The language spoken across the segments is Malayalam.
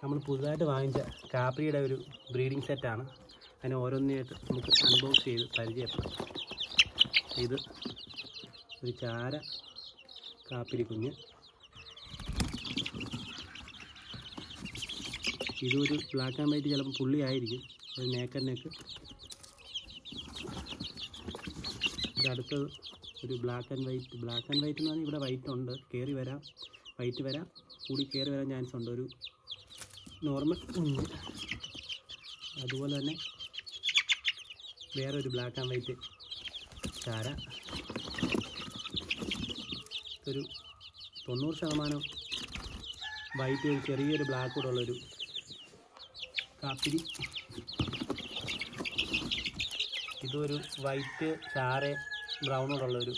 നമ്മൾ പുതുതായിട്ട് വാങ്ങിച്ച കാപ്പിയുടെ ഒരു ബ്രീഡിംഗ് സെറ്റാണ്. അതിനെ ഓരോന്നായിട്ട് നമുക്ക് അൺബോക്സ് ചെയ്ത് പരിചയപ്പെടാം. ഇത് ഒരു ചാര കാപ്പിരി കുഞ്ഞ്, ഇതൊരു ബ്ലാക്ക് ആൻഡ് വൈറ്റ്, ചിലപ്പോൾ പുള്ളി ആയിരിക്കും, ഒരു നേക്കർ നെക്ക്. ഇതടുത്തത് ഒരു ബ്ലാക്ക് ആൻഡ് വൈറ്റ് എന്ന് പറഞ്ഞാൽ ഇവിടെ വൈറ്റ് ഉണ്ട്, കയറി വരാം, വൈറ്റ് വരാം, കൂടി കയറി വരാൻ ചാൻസ് ഉണ്ട്. ഒരു നോർമൽ കുഞ്ഞ്. അതുപോലെ തന്നെ വേറൊരു ബ്ലാക്ക് ആൻഡ് വൈറ്റ് ചാര. ഒരു 90% വൈറ്റ്, ഒരു ചെറിയൊരു ബ്ലാക്ക് കൂടെ ഉള്ളൊരു കാപ്പിരി. ഇതൊരു വൈറ്റ് ചാര ബ്രൗണോടുള്ളൊരു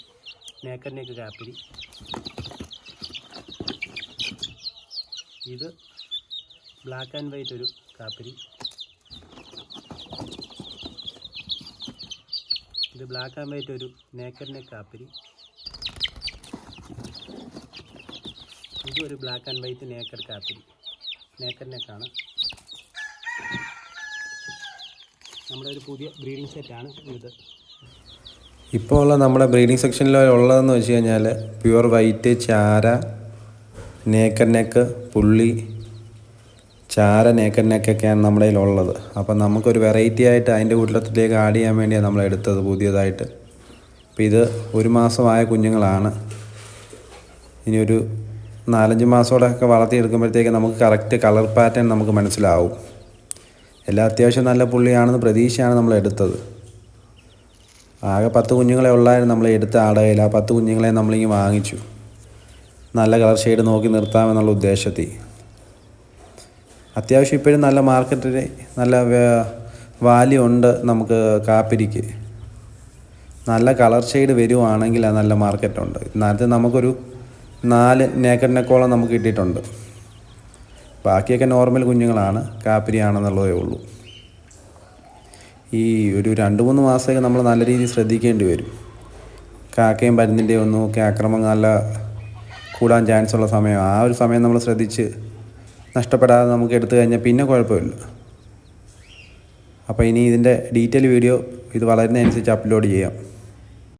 നേക്കർ നെക്ക് കാപ്പിരി. ഇത് ബ്ലാക്ക് ആൻഡ് വൈറ്റ് ഒരു കാപ്പിരി. ഇത് ബ്ലാക്ക് ആൻഡ് വൈറ്റ് ഒരു നേക്കർ നെക്ക് കാപ്പിരി. ഇതൊരു ബ്ലാക്ക് ആൻഡ് വൈറ്റ് നേക്കർ കാപ്പിരി, നേക്കർ നെക്കാണ്. നമ്മുടെ ഒരു പുതിയ ബ്രീഡിംഗ് സെറ്റാണ് ഇത്. ഇപ്പോൾ ഉള്ള നമ്മുടെ ബ്രീഡിംഗ് സെക്ഷനിൽ ഉള്ളതെന്ന് വെച്ച് കഴിഞ്ഞാൽ പ്യുവർ വൈറ്റ് ചാര, നേക്കർ നെക്ക്, പുള്ളി, ചാര, നേക്കർ നെക്കൊക്കെയാണ് നമ്മുടെ കയ്യിലുള്ളത്. അപ്പം നമുക്കൊരു വെറൈറ്റി ആയിട്ട് അതിൻ്റെ കൂട്ടത്തിലേക്ക് ആഡ് ചെയ്യാൻ വേണ്ടിയാണ് നമ്മളെടുത്തത് പുതിയതായിട്ട്. അപ്പോൾ ഇത് 1 മാസമായ കുഞ്ഞുങ്ങളാണ്. ഇനി ഒരു 4-5 മാസത്തോടെയൊക്കെ വളർത്തിയെടുക്കുമ്പോഴത്തേക്ക് നമുക്ക് കറക്റ്റ് കളർ പാറ്റേൺ നമുക്ക് മനസ്സിലാവും. എല്ലാം അത്യാവശ്യം നല്ല പുള്ളിയാണെന്ന് പ്രതീക്ഷയാണ് നമ്മൾ എടുത്തത്. ആകെ 10 കുഞ്ഞുങ്ങളെ ഉള്ളായിരുന്നു നമ്മൾ എടുത്ത ആടയിൽ. ആ 10 കുഞ്ഞുങ്ങളെ നമ്മളിങ്ങനെ വാങ്ങിച്ചു, നല്ല കളർ ഷെയ്ഡ് നോക്കി നിർത്താമെന്നുള്ള ഉദ്ദേശത്തിൽ. അത്യാവശ്യം ഇപ്പോഴും നല്ല മാർക്കറ്റിൽ നല്ല വാല്യൂ ഉണ്ട് നമുക്ക് കാപ്പിരിക്ക്. നല്ല കളർ ഷെയ്ഡ് വരുവാണെങ്കിൽ നല്ല മാർക്കറ്റുണ്ട്. ഇന്നത്തെ നമുക്കൊരു 4 നേക്കർ നെക്കോളം നമുക്ക് കിട്ടിയിട്ടുണ്ട്. ബാക്കിയൊക്കെ നോർമൽ കുഞ്ഞുങ്ങളാണ്, കാപ്പിരിയാണെന്നുള്ളതേ ഉള്ളൂ. ഈ ഒരു 2-3 മാസമൊക്കെ നമ്മൾ നല്ല രീതിയിൽ ശ്രദ്ധിക്കേണ്ടി വരും. കാക്കയും പരുന്തിൻ്റെയും ഒന്നും ഒക്കെ ആക്രമണം നല്ല കൂടാൻ ചാൻസ് ഉള്ള സമയം. ആ ഒരു സമയം നമ്മൾ ശ്രദ്ധിച്ച് നഷ്ടപ്പെടാതെ നമുക്ക് എടുത്തു കഴിഞ്ഞാൽ പിന്നെ കുഴപ്പമില്ല. അപ്പോൾ ഇനി ഇതിൻ്റെ ഡീറ്റെയിൽ വീഡിയോ ഇത് വളരുന്നതനുസരിച്ച് അപ്ലോഡ് ചെയ്യാം.